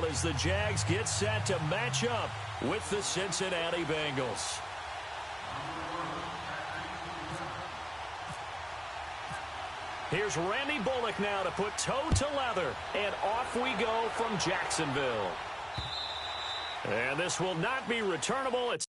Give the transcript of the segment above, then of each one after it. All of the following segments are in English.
as the Jags get set to match up with the Cincinnati Bengals. Here's Randy Bullock now to put toe to leather, and off we go from Jacksonville. And this will not be returnable. It's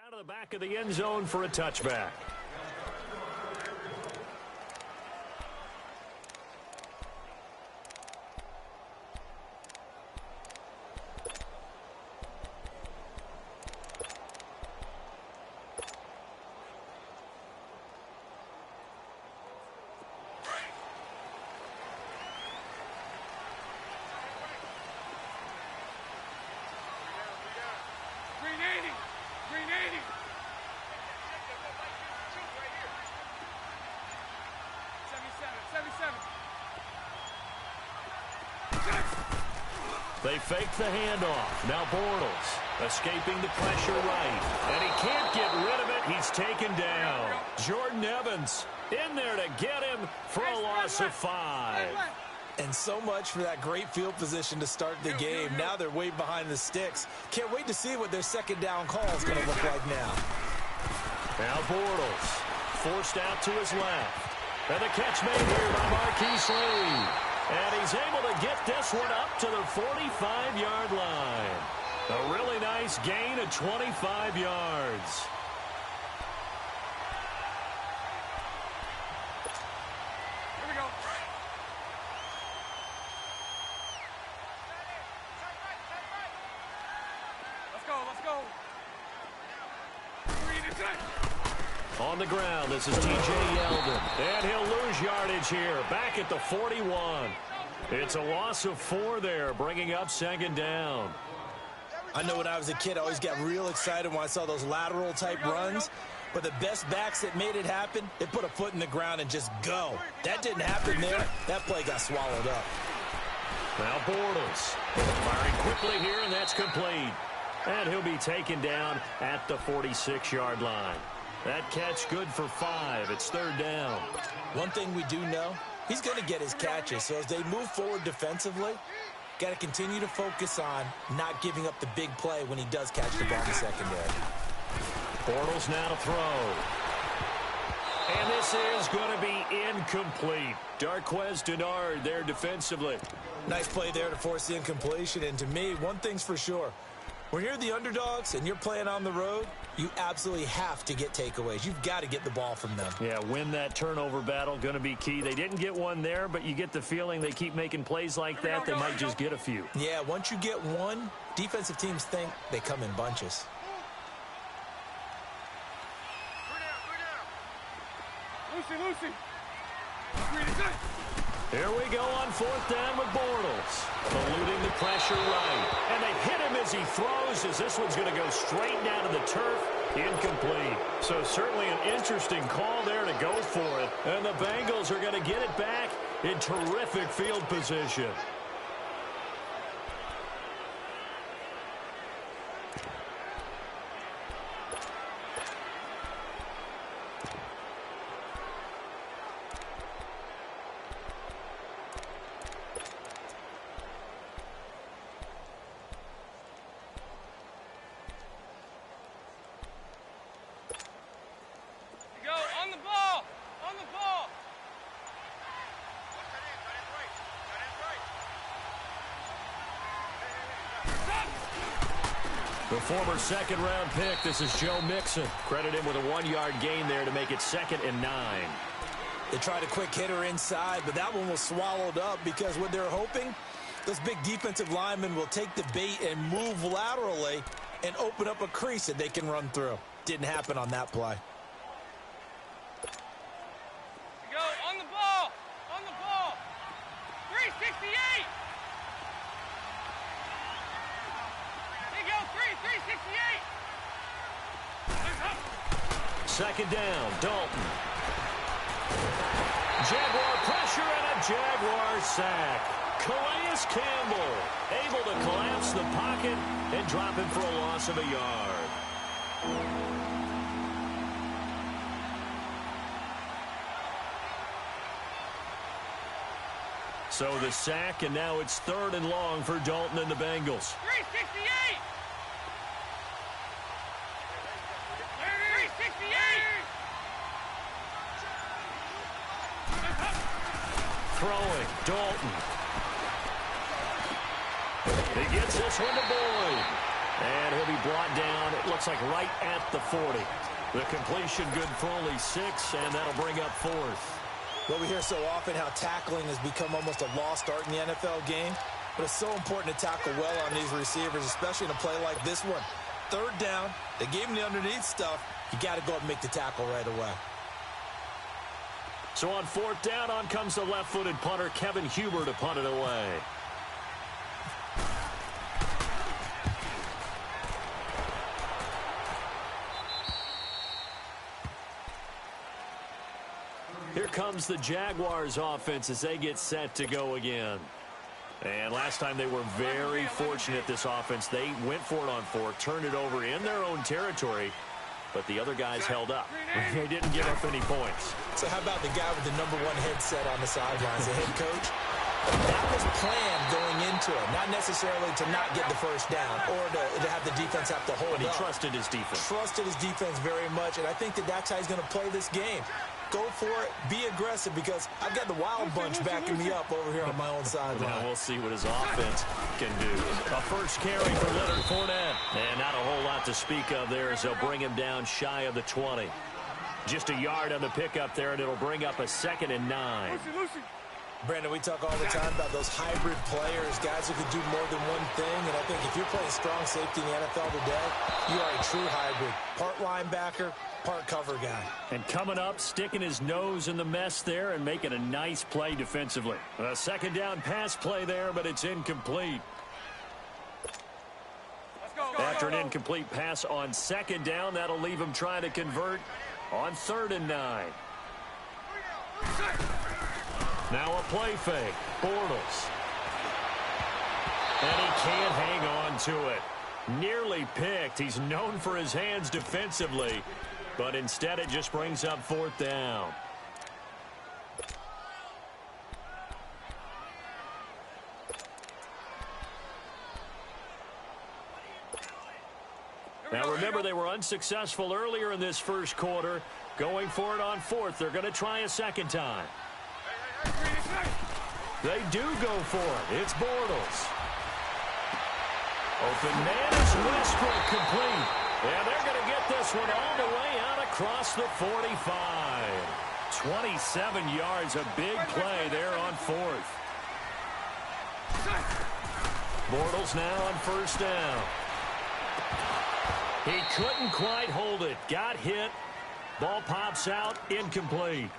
out of the back of the end zone for a touchback. They fake the handoff. Now Bortles escaping the pressure right. And he can't get rid of it. He's taken down. Jordan Evans in there to get him for a loss of 5. And so much for that great field position to start the game. Now they're way behind the sticks. Can't wait to see what their second down call is going to look like now. Now Bortles forced out to his left. And the catch made here by Marquise Lee. And he's able to get this one up to the 45-yard line. A really nice gain of 25 yards. Here we go. Let's go. On the ground, this is T.J. Yeldon. And he'll lose yardage here, back at the 41. It's a loss of 4 there, bringing up second down. I know when I was a kid, I always got real excited when I saw those lateral-type runs. But the best backs that made it happen, they put a foot in the ground and just go. That didn't happen there. That play got swallowed up. Now Bortles firing quickly here, and that's complete. And he'll be taken down at the 46-yard line. That catch good for 5. It's third down. One thing we do know, he's going to get his catches. So as they move forward defensively, got to continue to focus on not giving up the big play when he does catch the ball in the secondary. Bortles now to throw. And this is going to be incomplete. Darquez Denard there defensively. Nice play there to force the incompletion. And to me, one thing's for sure. When you're the underdogs and you're playing on the road, you absolutely have to get takeaways. You've got to get the ball from them. Yeah, win that turnover battle, going to be key. They didn't get one there, but you get the feeling they keep making plays like that, they might just get a few. Yeah, once you get one, defensive teams think they come in bunches. Lucy. Here we go on fourth down with Bortles. Eluding the pressure right. And they hit him as he throws, as this one's going to go straight down to the turf. Incomplete. So certainly an interesting call there to go for it. And the Bengals are going to get it back in terrific field position. The former second-round pick, this is Joe Mixon. Credit him with a 1-yard gain there to make it 2nd and 9. They tried a quick hitter inside, but that one was swallowed up because what they're hoping, those big defensive linemen will take the bait and move laterally and open up a crease that they can run through. Didn't happen on that play. Go on the ball. 368. 368. Second down, Dalton. Jaguar pressure and a Jaguar sack. Calais Campbell able to collapse the pocket and drop it for a loss of a yard. So the sack, and now it's 3rd and long for Dalton and the Bengals. 368. Throwing, Dalton. He gets this one to Boyd. And he'll be brought down, it looks like right at the 40. The completion good for only 6, and that'll bring up 4th. Well, we hear so often how tackling has become almost a lost art in the NFL game. But it's so important to tackle well on these receivers, especially in a play like this one. 3rd down, they gave him the underneath stuff. You got to go up and make the tackle right away. So on 4th down, on comes the left-footed punter, Kevin Huber, to punt it away. Here comes the Jaguars offense as they get set to go again. And last time they were very fortunate, this offense. They went for it on 4, turned it over in their own territory, but the other guys held up. They didn't give up any points. So how about the guy with the #1 headset on the sidelines, the head coach? That was planned going into it, not necessarily to not get the first down or to have the defense have to hold up. But he trusted his defense. Trusted his defense very much, and I think that's how he's going to play this game. Go for it, be aggressive, because I've got the wild bunch backing me up over here on my own sideline. Now we'll see what his offense can do. A first carry for Leonard Fournette. And not a whole lot to speak of there as they'll bring him down shy of the 20. Just a yard on the pickup there, and it'll bring up a 2nd and 9. Brandon, we talk all the time about those hybrid players, guys who can do more than one thing, and I think if you're playing strong safety in the NFL today, you are a true hybrid. Part linebacker, part cover guy. And coming up, sticking his nose in the mess there and making a nice play defensively. A 2nd down pass play there, but it's incomplete. After an incomplete pass on 2nd down, that'll leave him trying to convert on 3rd and 9. Now a play fake. Bortles. And he can't hang on to it. Nearly picked. He's known for his hands defensively, but instead it just brings up 4th down. Now remember, they were unsuccessful earlier in this first quarter. Going for it on 4th. They're going to try a 2nd time. They do go for it. It's Bortles. Open man is Westbrook, complete. And they're going to get this one all the way out across the 45. 27 yards, a big play there on 4th. Bortles now on 1st down. He couldn't quite hold it. Got hit. Ball pops out, incomplete.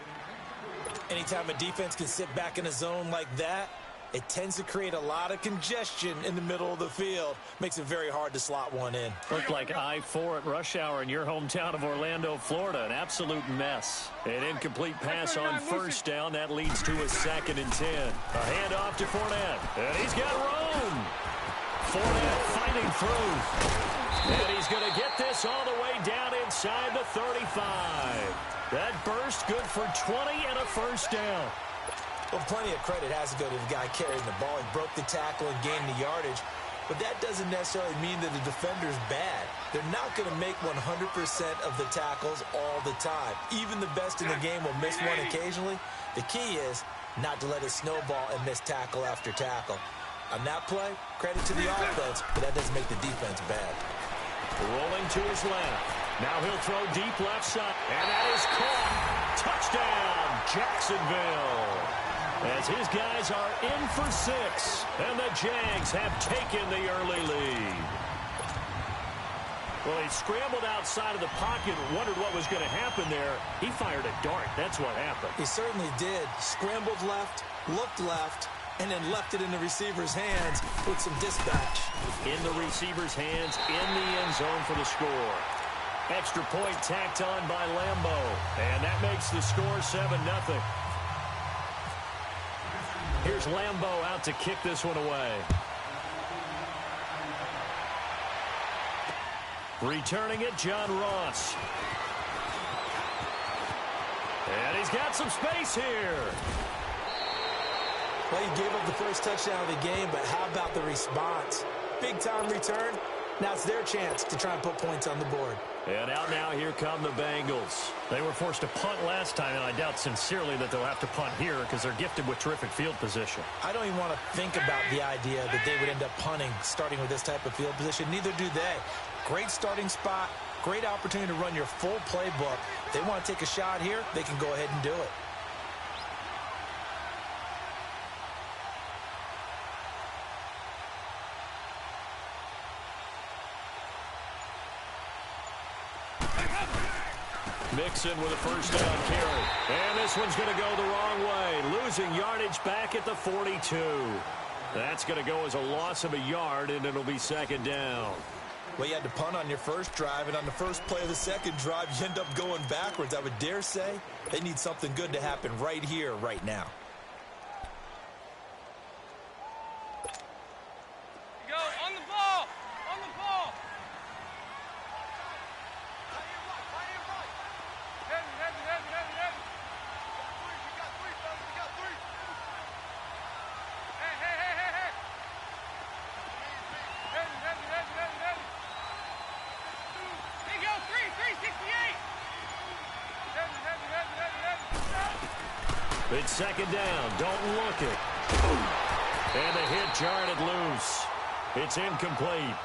Anytime a defense can sit back in a zone like that, it tends to create a lot of congestion in the middle of the field. Makes it very hard to slot one in. Looked like I-4 at rush hour in your hometown of Orlando, Florida. An absolute mess. An incomplete pass on 1st down. That leads to a 2nd and 10. A handoff to Fournette. And he's got room. Fournette fighting through. And he's going to get this all the way down inside the 35. That burst good for 20 and a 1st down. Well, plenty of credit has to go to the guy carrying the ball. He broke the tackle and gained the yardage. But that doesn't necessarily mean that the defender's bad. They're not going to make 100% of the tackles all the time. Even the best in the game will miss one occasionally. The key is not to let it snowball and miss tackle after tackle. On that play, credit to the offense, but that doesn't make the defense bad. Rolling to his left. Now he'll throw deep left side. And that is caught. Touchdown, Jacksonville. As his guys are in for 6. And the Jags have taken the early lead. Well, he scrambled outside of the pocket and wondered what was going to happen there. He fired a dart. That's what happened. He certainly did. Scrambled left, looked left, and then left it in the receiver's hands with some dispatch. In the receiver's hands, in the end zone for the score. Extra point tacked on by Lambo. And that makes the score 7-0. Here's Lambo out to kick this one away. Returning it, John Ross. And he's got some space here. Well, he gave up the first touchdown of the game, but how about the response? Big-time return. Now it's their chance to try and put points on the board. And out now, here come the Bengals. They were forced to punt last time, and I doubt sincerely that they'll have to punt here because they're gifted with terrific field position. I don't even want to think about the idea that they would end up punting starting with this type of field position. Neither do they. Great starting spot, great opportunity to run your full playbook. If they want to take a shot here, they can go ahead and do it. Mixon with a first down carry. And this one's going to go the wrong way. Losing yardage back at the 42. That's going to go as a loss of a yard, and it'll be 2nd down. Well, you had to punt on your first drive, and on the first play of the second drive, you end up going backwards. I would dare say they need something good to happen right here, right now. It's second down. Don't look it. And the hit jarred it loose. It's incomplete.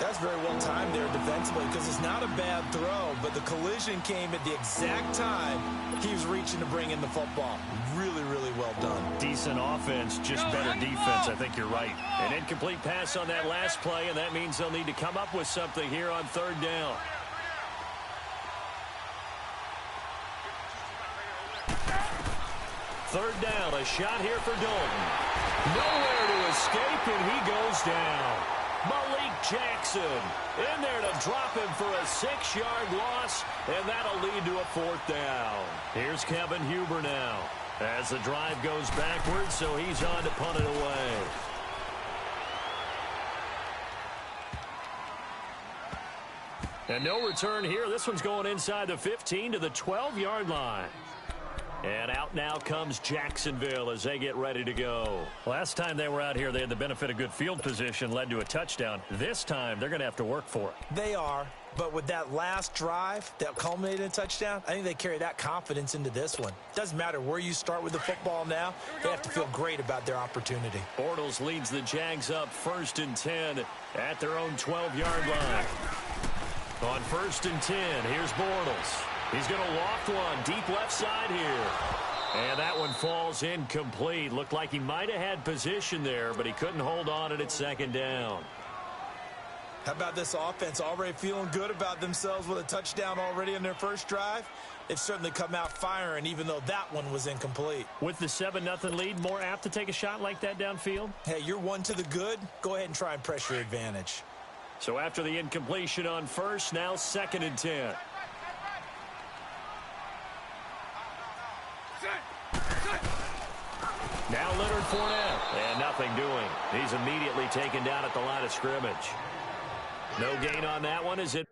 That's very well timed there defensively because it's not a bad throw, but the collision came at the exact time he was reaching to bring in the football. Really, really well done. Decent offense, just better defense. I think you're right. An incomplete pass on that last play, and that means they'll need to come up with something here on third down. Third down, a shot here for Dalton. Nowhere to escape, and he goes down. Malik Jackson in there to drop him for a 6-yard loss, and that'll lead to a fourth down. Here's Kevin Huber now as the drive goes backwards, so he's on to punt it away. And no return here. This one's going inside the 15 to the 12-yard line. And out now comes Jacksonville as they get ready to go. Last time they were out here, they had the benefit of good field position, led to a touchdown. This time, they're going to have to work for it. They are, but with that last drive that culminated in a touchdown, I think they carry that confidence into this one. Doesn't matter where you start with the football now, they have to feel great about their opportunity. Bortles leads the Jags up 1st and 10 at their own 12-yard line. On 1st and 10, here's Bortles. He's going to loft one deep left side here. And that one falls incomplete. Looked like he might have had position there, but he couldn't hold on it at second down. How about this offense already feeling good about themselves with a touchdown already in their first drive? They've certainly come out firing, even though that one was incomplete. With the 7-0 lead, more apt to take a shot like that downfield? Hey, you're one to the good. Go ahead and try and press your advantage. So after the incompletion on first, now 2nd and 10. Now Leonard Fournette, and nothing doing. He's immediately taken down at the line of scrimmage. No gain on that one as it...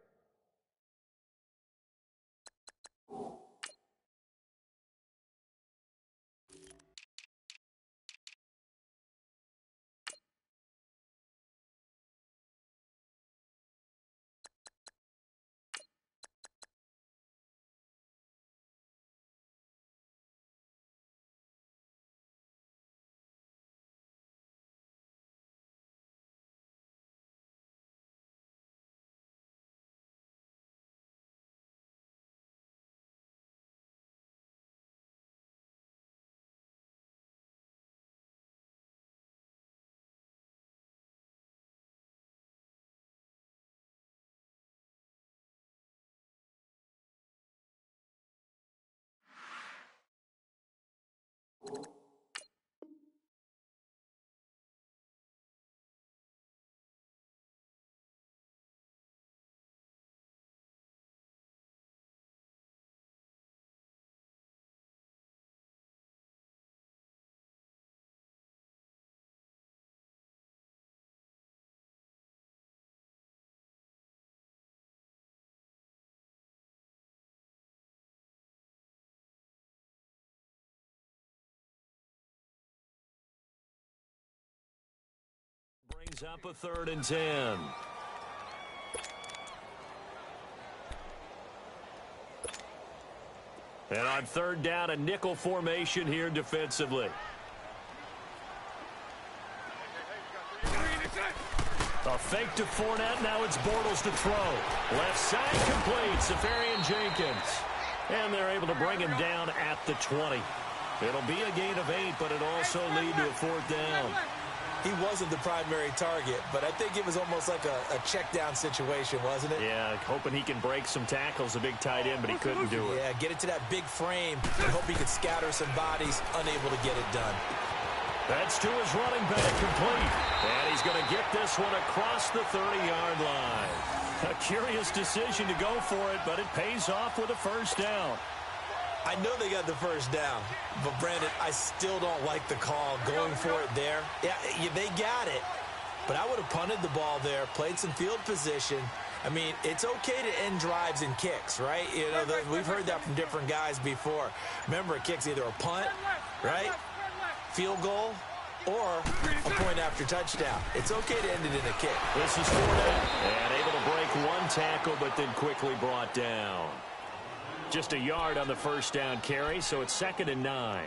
brings up a 3rd and 10. And on 3rd down, a nickel formation here defensively. A fake to Fournette. Now it's Bortles to throw. Left side complete. Safarian Jenkins. And they're able to bring him down at the 20. It'll be a gain of 8, but it'll also lead to a 4th down. He wasn't the primary target, but I think it was almost like a check down situation, wasn't it? Yeah, hoping he can break some tackles, a big tight end, but he couldn't do it. Yeah, get it to that big frame. I hope he could scatter some bodies, unable to get it done. That's to his running back, complete. And he's going to get this one across the 30-yard line. A curious decision to go for it, but it pays off with a 1st down. I know they got the 1st down, but Brandon, I still don't like the call going for it there. Yeah, they got it, but I would have punted the ball there, played some field position. I mean, it's okay to end drives and kicks, right? You know, we've heard that from different guys before. Remember, a kick's either a punt, right, field goal, or a point after touchdown. It's okay to end it in a kick. This is Fournette, and able to break one tackle, but then quickly brought down. Just a yard on the first down carry, so it's 2nd and 9.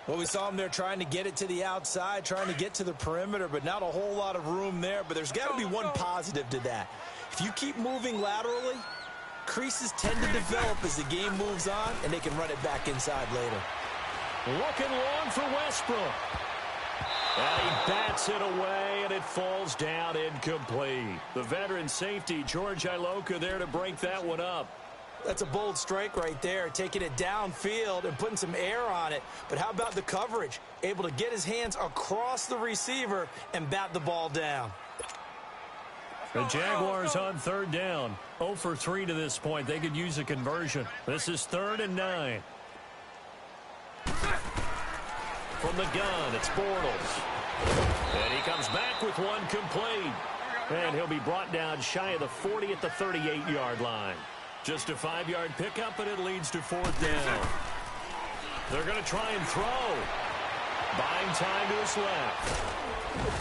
Well, we saw him there trying to get it to the outside, trying to get to the perimeter, but not a whole lot of room there. But there's got to be one positive to that. If you keep moving laterally, creases tend to develop as the game moves on, and they can run it back inside later. Looking long for Westbrook. And he bats it away, and it falls down incomplete. The veteran safety, George Iloka, there to break that one up. That's a bold strike right there, taking it downfield and putting some air on it. But how about the coverage? Able to get his hands across the receiver and bat the ball down. The Jaguars on 3rd down. 0 for 3 to this point. They could use a conversion. This is 3rd and 9. From the gun, it's Bortles. And he comes back with one complete. And he'll be brought down shy of the 40 at the 38-yard line. Just a 5-yard pickup, and it leads to 4th down. They're going to try and throw. Buying time to his left.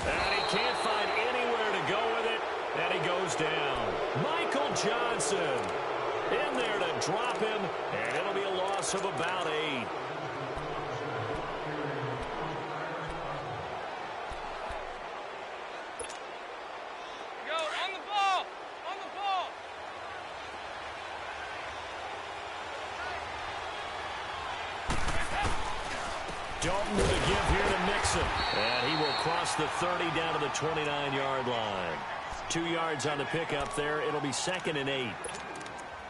And he can't find anywhere to go with it, and he goes down. Michael Johnson in there to drop him, and it'll be a loss of about 8. Dalton with a give here to Mixon. And he will cross the 30 down to the 29-yard line. 2 yards on the pickup there. It'll be 2nd and 8.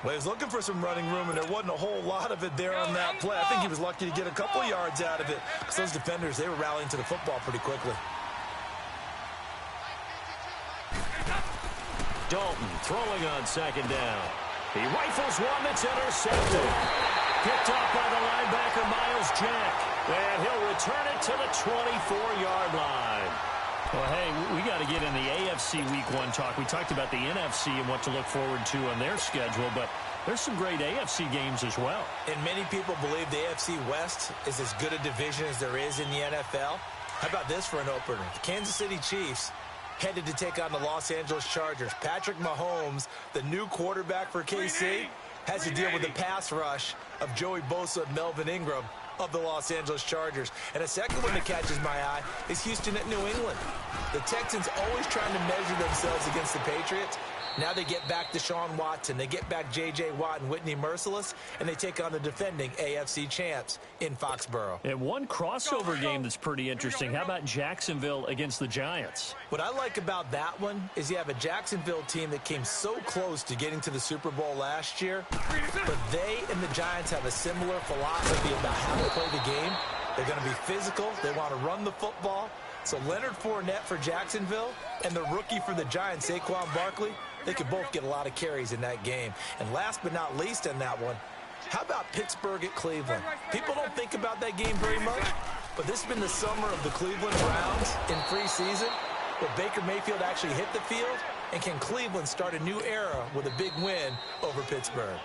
Well, he was looking for some running room, and there wasn't a whole lot of it there on that play. I think he was lucky to get a couple of yards out of it, because those defenders, they were rallying to the football pretty quickly. Dalton throwing on 2nd down. He rifles one that's intercepted. Picked up by the linebacker, Miles Jack. And he'll return it to the 24-yard line. Well, hey, we got to get in the AFC Week 1 talk. We talked about the NFC and what to look forward to on their schedule, but there's some great AFC games as well. And many people believe the AFC West is as good a division as there is in the NFL. How about this for an opener? The Kansas City Chiefs headed to take on the Los Angeles Chargers. Patrick Mahomes, the new quarterback for KC, has to deal with the pass rush of Joey Bosa and Melvin Ingram of the Los Angeles Chargers. And a second one that catches my eye is Houston at New England. The Texans always trying to measure themselves against the Patriots. Now they get back Deshaun Watson. They get back J.J. Watt and Whitney Merciless, and they take on the defending AFC champs in Foxborough. And one crossover game that's pretty interesting. How about Jacksonville against the Giants? What I like about that one is you have a Jacksonville team that came so close to getting to the Super Bowl last year, but they and the Giants have a similar philosophy about how to play the game. They're going to be physical. They want to run the football. So Leonard Fournette for Jacksonville and the rookie for the Giants, Saquon Barkley, they could both get a lot of carries in that game. And last but not least in that one, how about Pittsburgh at Cleveland? People don't think about that game very much, but this has been the summer of the Cleveland Browns in preseason, where Baker Mayfield actually hit the field, and can Cleveland start a new era with a big win over Pittsburgh?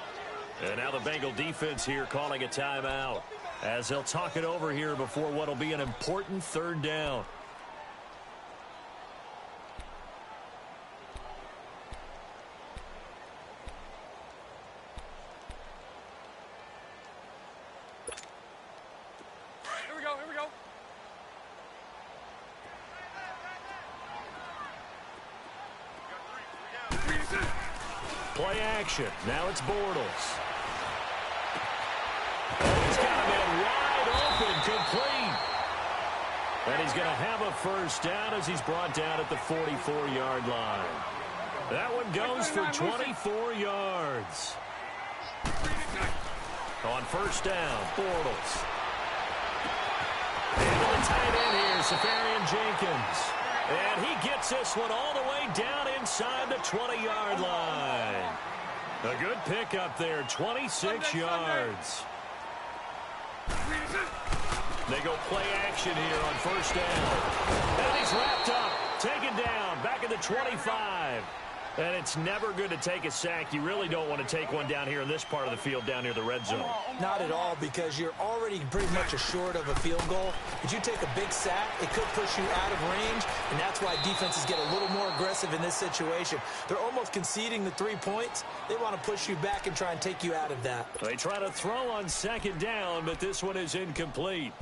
And now the Bengal defense here calling a timeout, as they'll talk it over here before what will be an important 3rd down. Here we go. Play action. Now it's Bortles. He's got him in wide open, complete. And he's going to have a first down as he's brought down at the 44-yard line. That one goes for 24 yards. On first down, Bortles. And the tight end here, Safarian Jenkins. And he gets this one all the way down inside the 20-yard line. A good pickup there, 26 yards. They go play action here on first down. And he's wrapped up, taken down, back at the 25. And it's never good to take a sack. You really don't want to take one down here in this part of the field, down near the red zone. Not at all, because you're already pretty much assured of a field goal. If you take a big sack, it could push you out of range, and that's why defenses get a little more aggressive in this situation. They're almost conceding the 3 points. They want to push you back and try and take you out of that. They try to throw on second down, but this one is incomplete.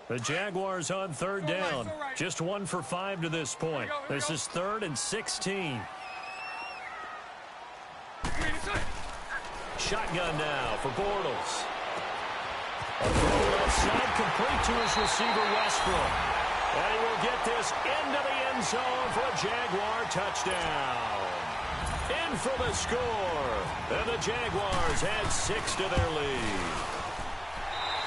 The Jaguars on third down. Just 1 for 5 to this point. This is 3rd and 16. Shotgun now for Bortles. A throw left side complete to his receiver Westbrook. And he will get this into the end zone for a Jaguar touchdown. In for the score. And the Jaguars add 6 to their lead.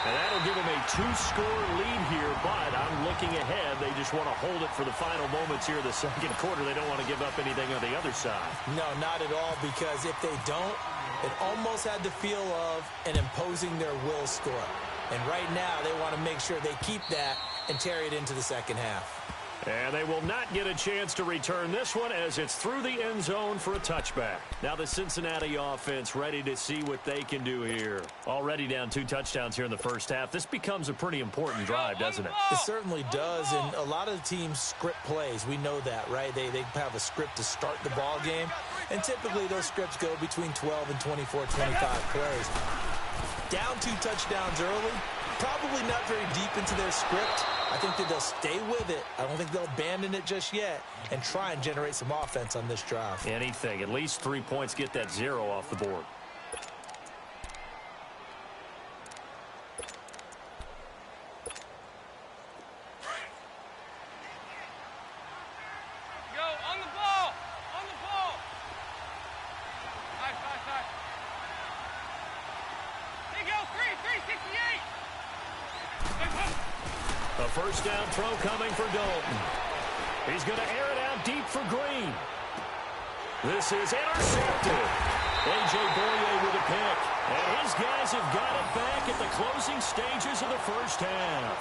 And that'll give them a 2-score lead here, but I'm looking ahead. They just want to hold it for the final moments here in the second quarter. They don't want to give up anything on the other side. No, not at all, because if they don't, it almost had the feel of an imposing their will score. And right now, they want to make sure they keep that and carry it into the second half. And they will not get a chance to return this one as it's through the end zone for a touchback. Now the Cincinnati offense ready to see what they can do here. Already down 2 touchdowns here in the first half. This becomes a pretty important drive, doesn't it? It certainly does, and a lot of the teams script plays. We know that, right? They have a script to start the ball game, and typically those scripts go between 12 and 24, 25 plays. Down 2 touchdowns early, probably not very deep into their script. I think that they'll stay with it. I don't think they'll abandon it just yet and try and generate some offense on this drive. Anything. At least 3 points, get that 0 off the board. Go, on the ball. On the ball. Nice. There you go, 368. A first down throw coming for Dalton. He's going to air it out deep for Green. This is intercepted. A.J. Boye with a pick. And his guys have got it back at the closing stages of the first half.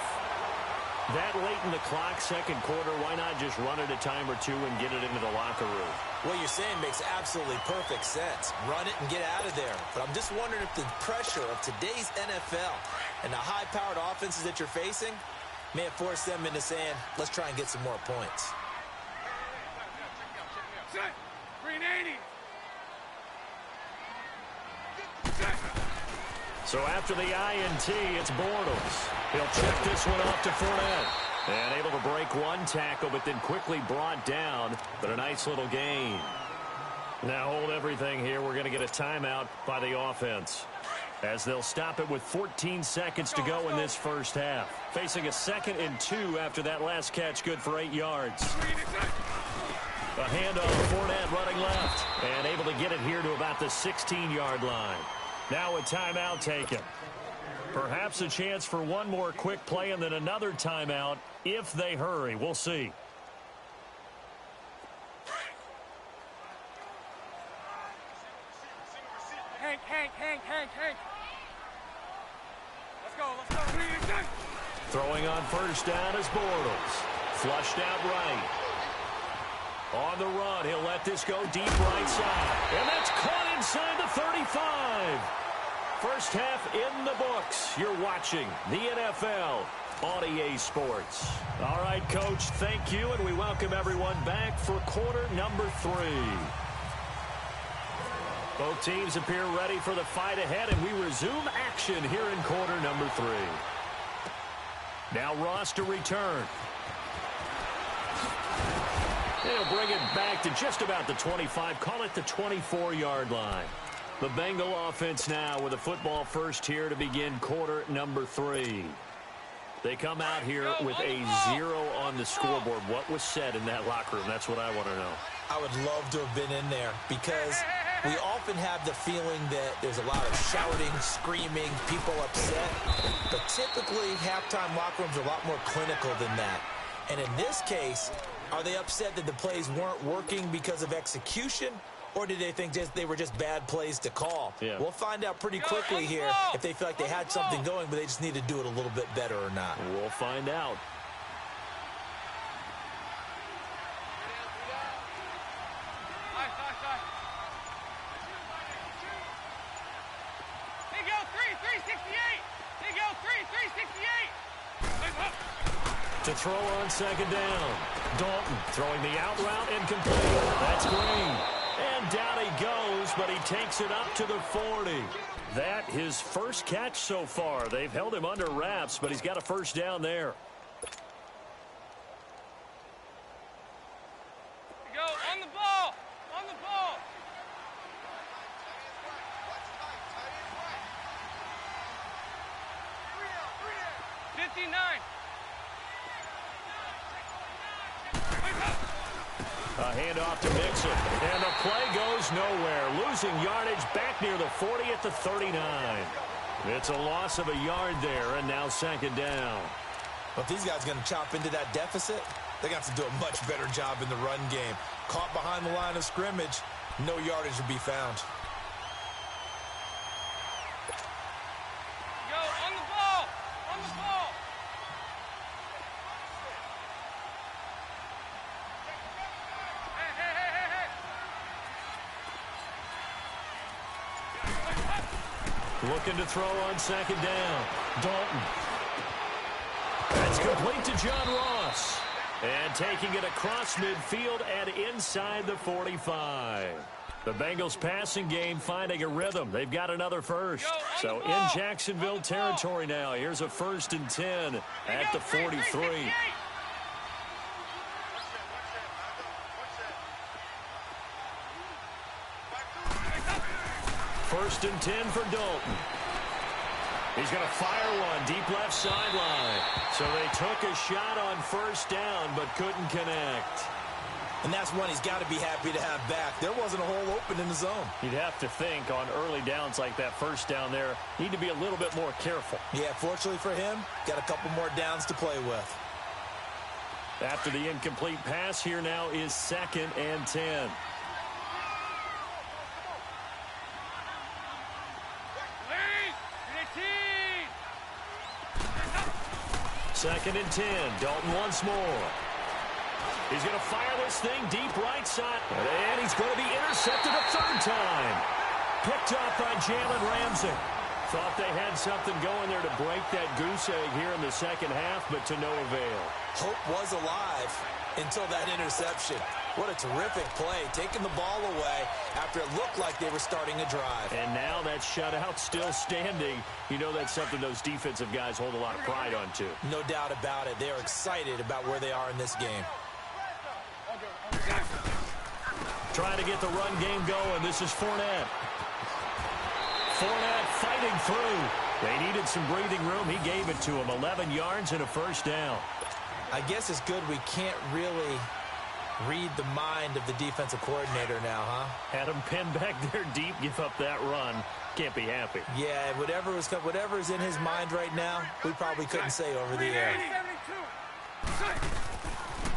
That late in the clock, second quarter, why not just run it a time or two and get it into the locker room? What you're saying makes absolutely perfect sense. Run it and get out of there. But I'm just wondering if the pressure of today's NFL and the high-powered offenses that you're facing may have forced them into saying, let's try and get some more points. Green 80. So after the INT, it's Bortles. He'll check this one off to Fournette. And able to break one tackle, but then quickly brought down. But a nice little gain. Now hold everything here. We're going to get a timeout by the offense, as they'll stop it with 14 seconds to go in this first half. Facing a 2nd and 2 after that last catch, good for 8 yards. A handoff, Fournette running left, and able to get it here to about the 16-yard line. Now a timeout taken. Perhaps a chance for one more quick play and then another timeout if they hurry. We'll see. Hank. Let's go. Throwing on first down is Bortles. Flushed out right. On the run, he'll let this go deep right side. And that's caught inside the 35. First half in the books. You're watching the NFL on EA Sports. All right, Coach, thank you, and we welcome everyone back for quarter number 3. Both teams appear ready for the fight ahead, and we resume action here in quarter number 3. Now Ross to return. They'll bring it back to just about the 25, call it the 24-yard line. The Bengal offense now with a football first here to begin quarter number 3. They come out here with a 0 on the scoreboard. What was said in that locker room? That's what I want to know. I would love to have been in there, because we often have the feeling that there's a lot of shouting, screaming, people upset. But typically, halftime locker rooms are a lot more clinical than that. And in this case, are they upset that the plays weren't working because of execution? Or did they think they were just bad plays to call? Yeah. We'll find out pretty quickly here if they feel like they had something going, but they just need to do it a little bit better or not. We'll find out. They go 368. They go 368. To throw on second down. Dalton throwing the out route incomplete. That's Green. And down he goes, but he takes it up to the 40. That his first catch so far. They've held him under wraps, but he's got a first down there. They go on the ball. On the ball. 59. A handoff to Mixon, and the play goes nowhere. Losing yardage back near the 40 at the 39. It's a loss of a yard there, and now second down. Well, if these guys are going to chop into that deficit, they're going to have to do a much better job in the run game. Caught behind the line of scrimmage, no yardage to be found. Go on the ball. On the ball. Looking to throw on second down. Dalton. That's complete to John Ross. And taking it across midfield and inside the 45. The Bengals passing game finding a rhythm. They've got another first. So in Jacksonville territory now. Here's a 1st and 10 at the 43. First and 10 for Dalton. He's going to fire one deep left sideline. So they took a shot on first down but couldn't connect. And that's one he's got to be happy to have back. There wasn't a hole open in the zone. You'd have to think on early downs like that first down there, need to be a little bit more careful. Yeah, fortunately for him, got a couple more downs to play with. After the incomplete pass, here now is 2nd and 10. Second and 10. Dalton once more. He's going to fire this thing deep right side. And he's going to be intercepted a 3rd time. Picked up by Jalen Ramsey. Thought they had something going there to break that goose egg here in the second half, but to no avail. Hope was alive until that interception. What a terrific play, taking the ball away after it looked like they were starting a drive. And now that shutout still standing. You know that's something those defensive guys hold a lot of pride on, too. No doubt about it. They are excited about where they are in this game. Trying to get the run game going. This is Fournette. Fournette fighting through. They needed some breathing room. He gave it to him. 11 yards and a first down. I guess it's good we can't really read the mind of the defensive coordinator now, huh? Had him pinned back there deep, give up that run. Can't be happy. Yeah, whatever is in his mind right now, we probably couldn't say over the air.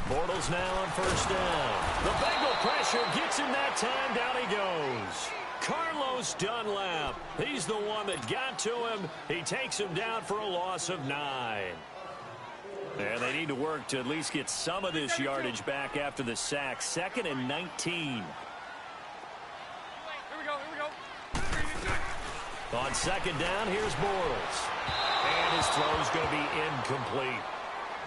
Bortles now on first down. The Bengal pressure gets him that time. Down he goes. Carlos Dunlap. He's the one that got to him. He takes him down for a loss of 9. And they need to work to at least get some of this yardage back after the sack. 2nd and 19. Here we go. On second down, here's Bortles. And his throw's going to be incomplete.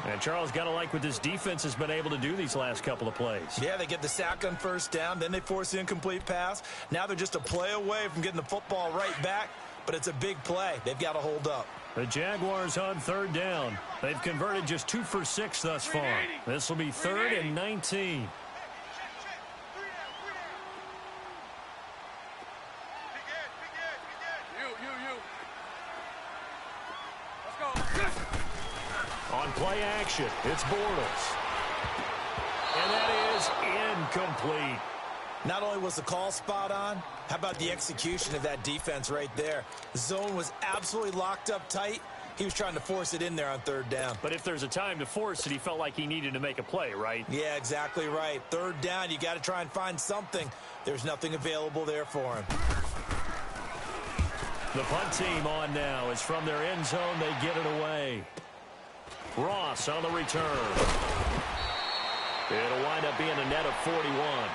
And Charles, got to like what this defense has been able to do these last couple of plays. Yeah, they get the sack on first down, then they force the incomplete pass. Now they're just a play away from getting the football right back, but it's a big play. They've got to hold up. The Jaguars on 3rd down. They've converted just 2 for 6 thus far. This will be 3rd and 19. On play action, it's Bortles. And that is incomplete. Not only was the call spot on, how about the execution of that defense right there? The zone was absolutely locked up tight. He was trying to force it in there on third down. But if there's a time to force it, he felt like he needed to make a play, right? Yeah, exactly right. Third down, you got to try and find something. There's nothing available there for him. The punt team on now. It's from their end zone. They get it away. Ross on the return. It'll wind up being a net of 41.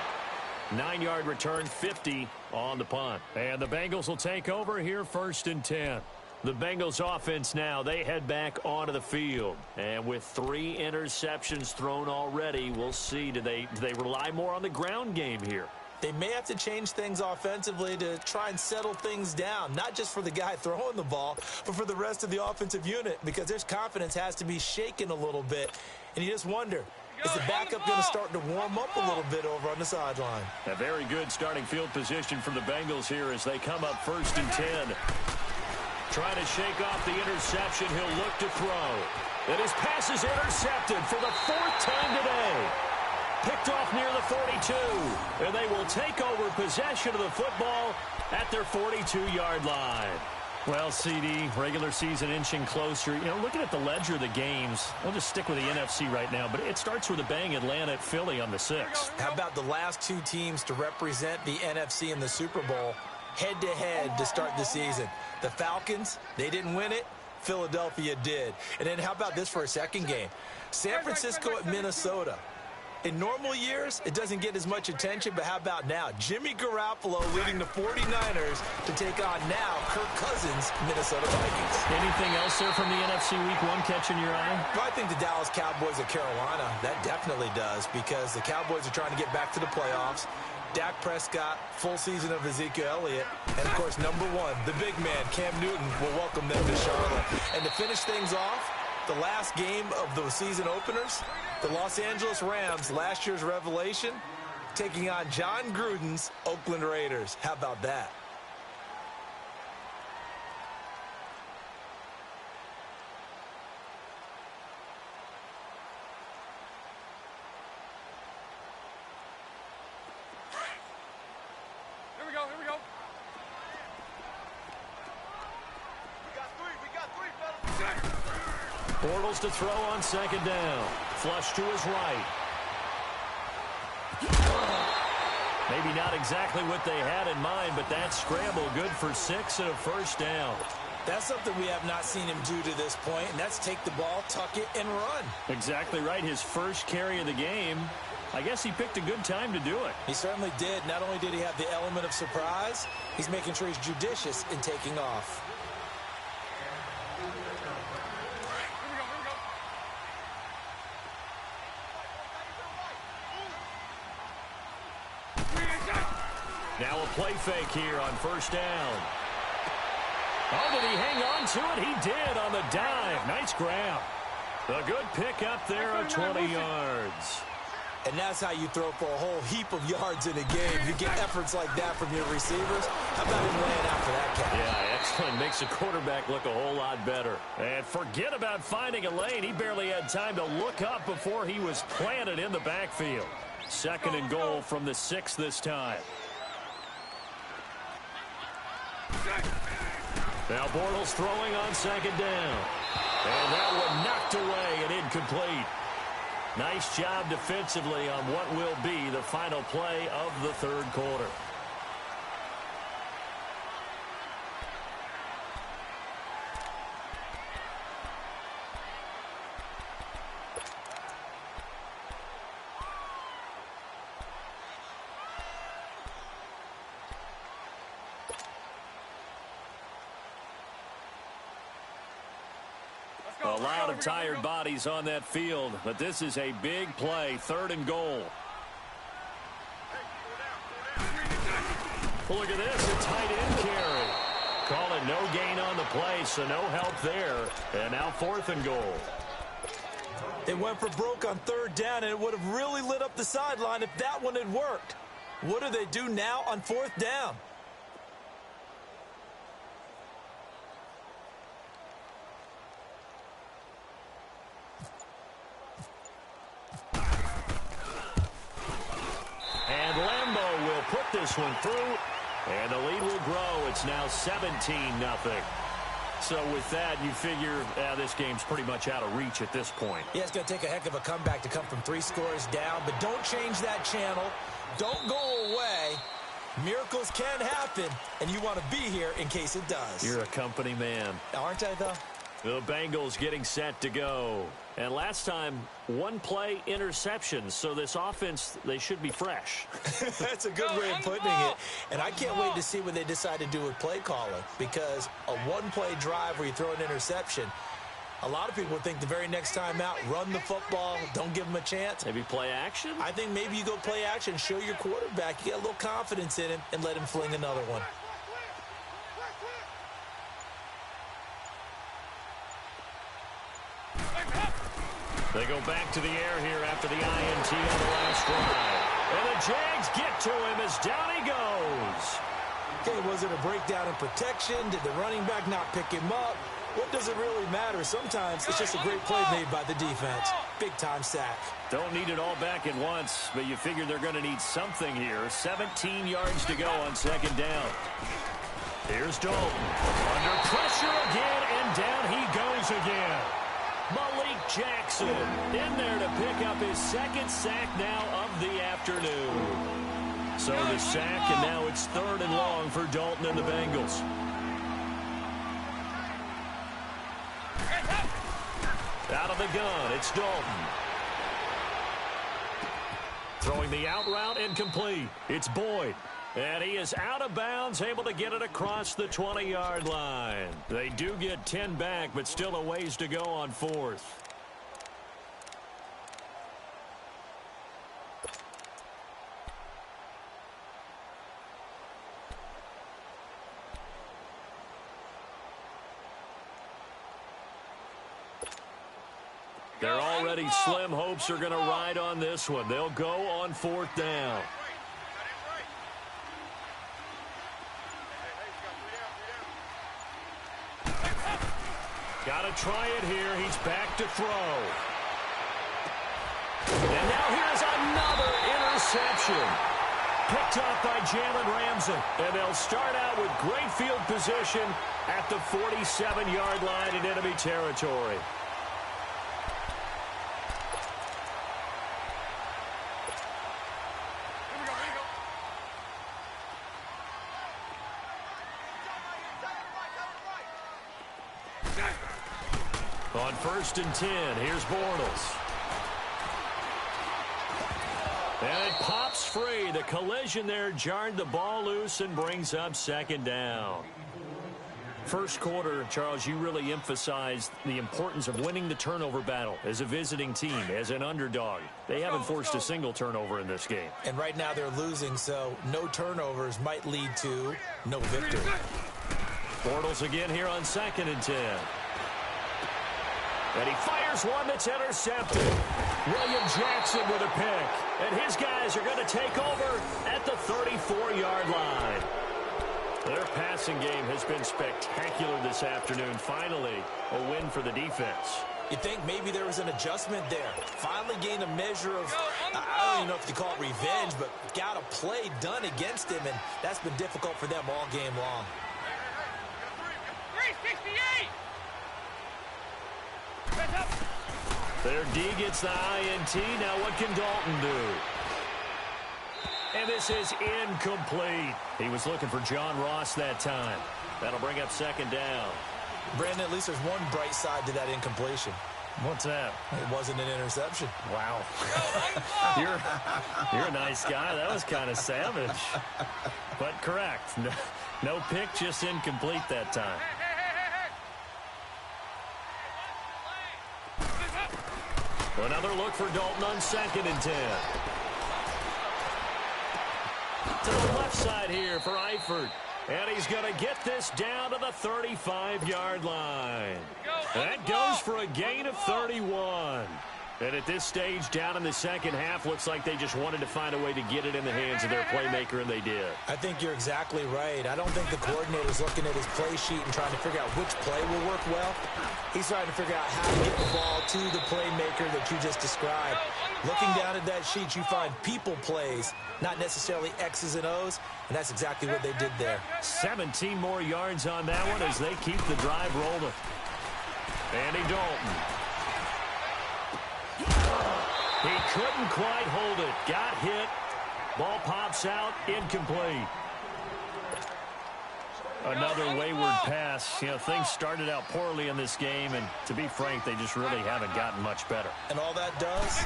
9-yard return, 50 on the punt. And the Bengals will take over here, 1st and 10. The Bengals offense now, they head back onto the field. And with 3 interceptions thrown already, we'll see, do they rely more on the ground game here? They may have to change things offensively to try and settle things down, not just for the guy throwing the ball, but for the rest of the offensive unit, because their confidence has to be shaken a little bit. And you just wonder, is the backup going to start to warm up a little bit over on the sideline? A very good starting field position for the Bengals here as they come up 1st and 10. Trying to shake off the interception. He'll look to throw. And his pass is intercepted for the 4th time today. Picked off near the 42. And they will take over possession of the football at their 42-yard line. Well, CD, regular season inching closer. You know, looking at the ledger of the games, we'll just stick with the NFC right now, but it starts with a bang, Atlanta at Philly on the 6th. How about the last 2 teams to represent the NFC in the Super Bowl head-to-head to start the season? The Falcons, they didn't win it. Philadelphia did. And then how about this for a second game? San Francisco at Minnesota. In normal years, it doesn't get as much attention, but how about now? Jimmy Garoppolo leading the 49ers to take on now Kirk Cousins' Minnesota Vikings. Anything else there from the NFC Week 1 catching your eye? Well, I think the Dallas Cowboys at Carolina, that definitely does, because the Cowboys are trying to get back to the playoffs. Dak Prescott, full season of Ezekiel Elliott, and, of course, number 1, the big man, Cam Newton, will welcome them to Charlotte. And to finish things off, the last game of the season openers, the Los Angeles Rams, last year's revelation, taking on John Gruden's Oakland Raiders. How about that? Here we go, here we go. We got three, fellas. Bortles to throw on 2nd down. Flush to his right. Maybe not exactly what they had in mind, but that scramble good for 6 and a 1st down. That's something we have not seen him do to this point, and that's take the ball, tuck it, and run. Exactly right. His first carry of the game. I guess he picked a good time to do it. He certainly did. Not only did he have the element of surprise, he's making sure he's judicious in taking off. Now a play fake here on 1st down. Oh, did he hang on to it? He did on the dive. Nice grab. A good pick up there of 20 yards. And that's how you throw for a whole heap of yards in a game. You get efforts like that from your receivers. How about him laying after that catch? Yeah, excellent. Makes the quarterback look a whole lot better. And forget about finding a lane. He barely had time to look up before he was planted in the backfield. 2nd and goal from the 6 this time. Now Bortles throwing on 2nd down. And that one knocked away and incomplete. Nice job defensively on what will be the final play of the 3rd quarter. A lot of tired bodies on that field, but this is a big play, 3rd and goal. Look at this, a tight end carry. Call it no gain on the play, so no help there. And now 4th and goal. They went for broke on 3rd down, and it would have really lit up the sideline if that one had worked. What do they do now on 4th down? Put this one through, and the lead will grow. It's now 17-0. So with that, you figure this game's pretty much out of reach at this point. Yeah, it's going to take a heck of a comeback to come from 3 scores down, but don't change that channel. Don't go away. Miracles can happen, and you want to be here in case it does. You're a company man. Aren't I, though? The Bengals getting set to go. And last time, 1 play interceptions. So this offense, they should be fresh. That's a good way of putting it. And I can't wait to see what they decide to do with play calling, because a 1-play drive where you throw an interception, a lot of people would think the very next time out, run the football, don't give them a chance. Maybe play action? I think maybe you go play action, show your quarterback, you get a little confidence in him, and let him fling another one. They go back to the air here after the INT on the last drive. And the Jags get to him as down he goes. Okay, was it a breakdown in protection? Did the running back not pick him up? What does it really matter? Sometimes it's just a great play made by the defense. Big-time sack. Don't need it all back at once, but you figure they're going to need something here. 17 yards to go on 2nd down. Here's Dalton. Under pressure again, and down he goes again. Malik Jackson in there to pick up his 2nd sack now of the afternoon. So the sack, and now it's 3rd and long for Dalton and the Bengals. Out of the gun, it's Dalton. Throwing the out route, incomplete. It's Boyd. And he is out of bounds, able to get it across the 20-yard line. They do get 10 back, but still a ways to go on 4th. They're already slim hopes are going to ride on this one. They'll go on 4th down. Got to try it here. He's back to throw. And now here's another interception. Picked up by Jalen Ramsey. And they'll start out with great field position at the 47-yard line in enemy territory. On 1st and 10, here's Bortles. And it pops free. The collision there jarred the ball loose and brings up 2nd down. First quarter, Charles, you really emphasized the importance of winning the turnover battle as a visiting team, as an underdog. They haven't forced a single turnover in this game. And right now they're losing, so no turnovers might lead to no victory. Bortles again here on 2nd and 10. And he fires one that's intercepted. William Jackson with a pick. And his guys are going to take over at the 34-yard line. Their passing game has been spectacular this afternoon. Finally, a win for the defense. You think maybe there was an adjustment there. Finally gained a measure of, I don't even know if you call it revenge, but got a play done against him, and that's been difficult for them all game long. 368! Their D gets the INT. Now what can Dalton do? And this is incomplete. He was looking for John Ross that time. That'll bring up 2nd down. Brandon, at least there's one bright side to that incompletion. What's that? It wasn't an interception. Wow. You're a nice guy. That was kind of savage. But correct. No pick, just incomplete that time. Another look for Dalton on 2nd and 10. To the left side here for Eifert. And he's going to get this down to the 35-yard line. That goes for a gain of 31. And at this stage, down in the second half, looks like they just wanted to find a way to get it in the hands of their playmaker, and they did. I think you're exactly right. I don't think the coordinator's looking at his play sheet and trying to figure out which play will work well. He's trying to figure out how to get the ball to the playmaker that you just described. Looking down at that sheet, you find people plays, not necessarily X's and O's, and that's exactly what they did there. 17 more yards on that one as they keep the drive rolling. Andy Dalton. He couldn't quite hold it. Got hit. Ball pops out. Incomplete. Another wayward pass. You know, things started out poorly in this game, and to be frank, they just really haven't gotten much better. And all that does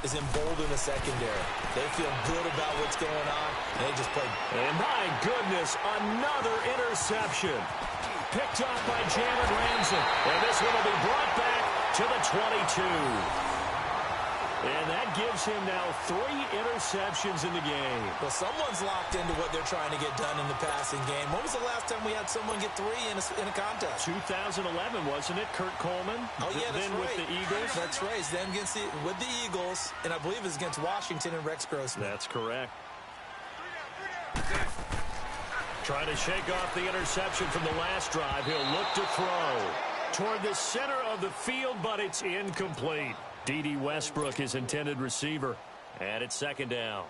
is embolden the secondary. They feel good about what's going on, and they just played. And my goodness, another interception. Picked off by Jalen Ramsey. And this one will be brought back to the 22. And that gives him now 3 interceptions in the game. Well, someone's locked into what they're trying to get done in the passing game. When was the last time we had someone get 3 in a contest? 2011, wasn't it? Kurt Coleman? Oh, yeah, that's then right. with the Eagles? That's right. Then with the Eagles, and I believe it was against Washington and Rex Grossman. That's correct. Trying to shake off the interception from the last drive. He'll look to throw toward the center of the field, but it's incomplete. D.D. Westbrook, his intended receiver, and it's second down.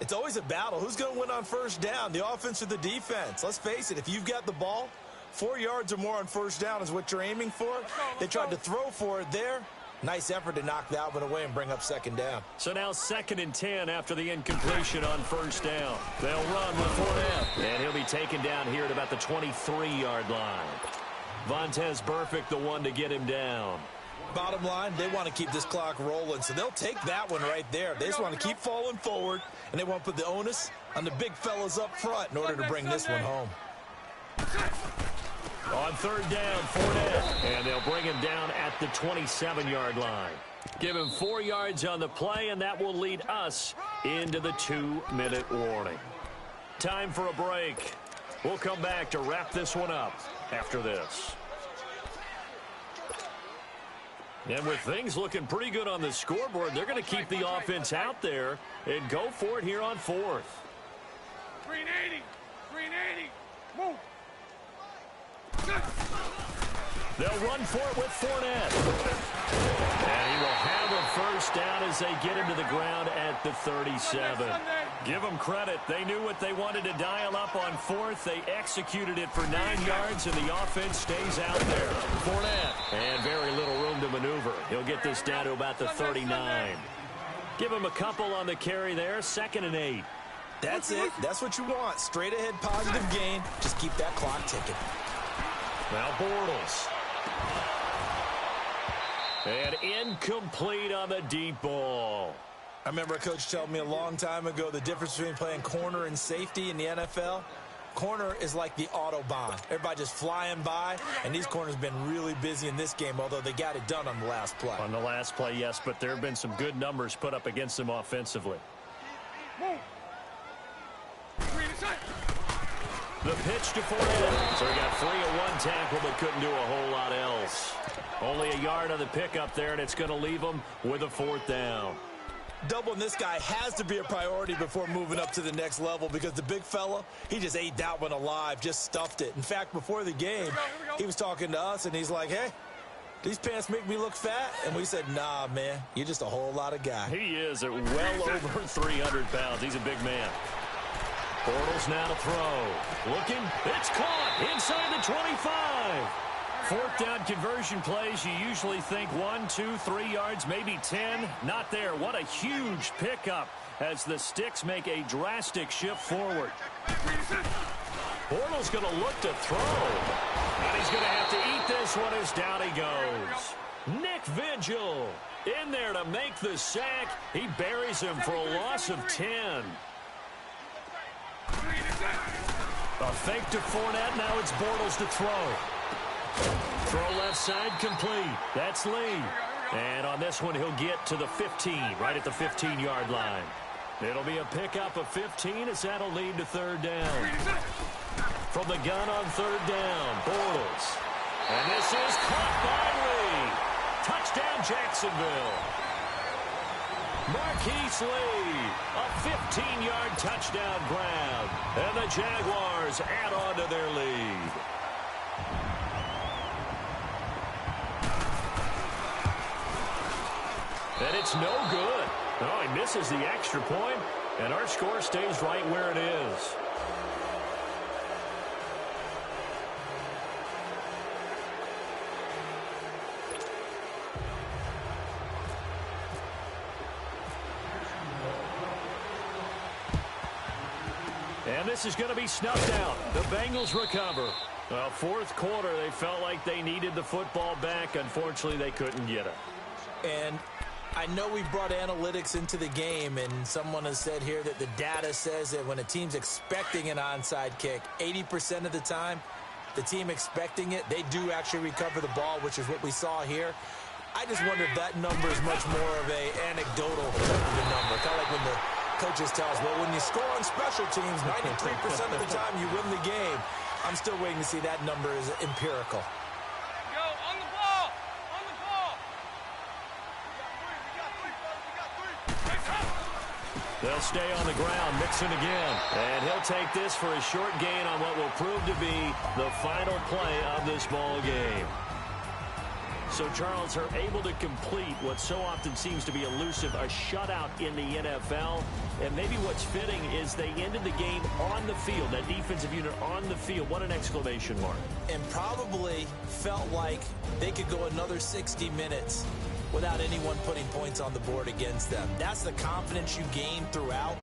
It's always a battle. Who's going to win on first down, the offense or the defense? Let's face it, if you've got the ball, 4 yards or more on first down is what you're aiming for. They tried to throw for it there. Nice effort to knock that one away and bring up second down. So now 2nd and 10 after the incompletion on first down. They'll run with Fournette, and he'll be taken down here at about the 23-yard line. Vontaze Burfict, the one to get him down. Bottom line, they want to keep this clock rolling, so they'll take that one right there. They just want to keep falling forward, and they want to put the onus on the big fellas up front in order to bring this one home. On third down, Fournette, and they'll bring him down at the 27-yard line. Give him 4 yards on the play, and that will lead us into the 2-minute warning. Time for a break. We'll come back to wrap this one up after this. And with things looking pretty good on the scoreboard, they're going to keep the offense out there and go for it here on 4th. 380. 380. Move. They'll run for it with Fournette. And he will have a first down as they get him to the ground at the 37. Give them credit. They knew what they wanted to dial up on 4th. They executed it for 9 yards, and the offense stays out there. Fournette, and very little room to maneuver. He'll get this down to about the 39. Give him a couple on the carry there. 2nd and 8. That's it. That's what you want. Straight ahead positive gain. Just keep that clock ticking. Now Bortles. And incomplete on the deep ball. I remember a coach telling me a long time ago the difference between playing corner and safety in the NFL. Corner is like the Autobahn. Everybody just flying by, and these corners have been really busy in this game, although they got it done on the last play. On the last play, yes, but there have been some good numbers put up against them offensively. The pitch to Fournette. So he got 3 of 1 tackle, but couldn't do a whole lot else. Only a yard on the pickup there, and it's going to leave him with a 4th down. Doubling this guy has to be a priority before moving up to the next level because the big fella, he just ate that one alive, just stuffed it. In fact, before the game, he was talking to us, and he's like, hey, these pants make me look fat? And we said, nah, man, you're just a whole lot of guy. He is at well over 300 pounds. He's a big man. Bortles now to throw. Looking. It's caught inside the 25. 4th down conversion plays, you usually think 1, 2, 3 yards, maybe 10. Not there. What a huge pickup as the Sticks make a drastic shift forward. Bortles going to look to throw. And he's going to have to eat this one as down he goes. Nick Vigil in there to make the sack. He buries him for a loss of 10. A fake to Fournette. Now it's Bortles to throw. Throw left side complete. That's Lee. And on this one, he'll get to the 15, right at the 15-yard line. It'll be a pickup of 15 as that'll lead to 3rd down. From the gun on 3rd down, Bortles. And this is caught by Lee. Touchdown, Jacksonville. Marquise Lee, a 15-yard touchdown grab. And the Jaguars add on to their lead. And it's no good. Oh, he misses the extra point, and our score stays right where it is. And this is going to be snuffed out. The Bengals recover. Well, fourth quarter, they felt like they needed the football back. Unfortunately, they couldn't get it. And I know we brought analytics into the game, and someone has said here that the data says that when a team's expecting an onside kick, 80% of the time, the team expecting it, they do actually recover the ball, which is what we saw here. I just wonder if that number is much more of a anecdotal type of a number. Kind of like when the coaches tell us, well, when you score on special teams, 93% of the time you win the game. I'm still waiting to see that number is empirical. Go, on the ball! On the ball! We got three. They'll stay on the ground, Mixon again. And he'll take this for a short gain on what will prove to be the final play of this ball game. So, Charles, are able to complete what so often seems to be elusive, a shutout in the NFL. And maybe what's fitting is they ended the game on the field, that defensive unit on the field. What an exclamation mark. And probably felt like they could go another 60 minutes without anyone putting points on the board against them. That's the confidence you gain throughout.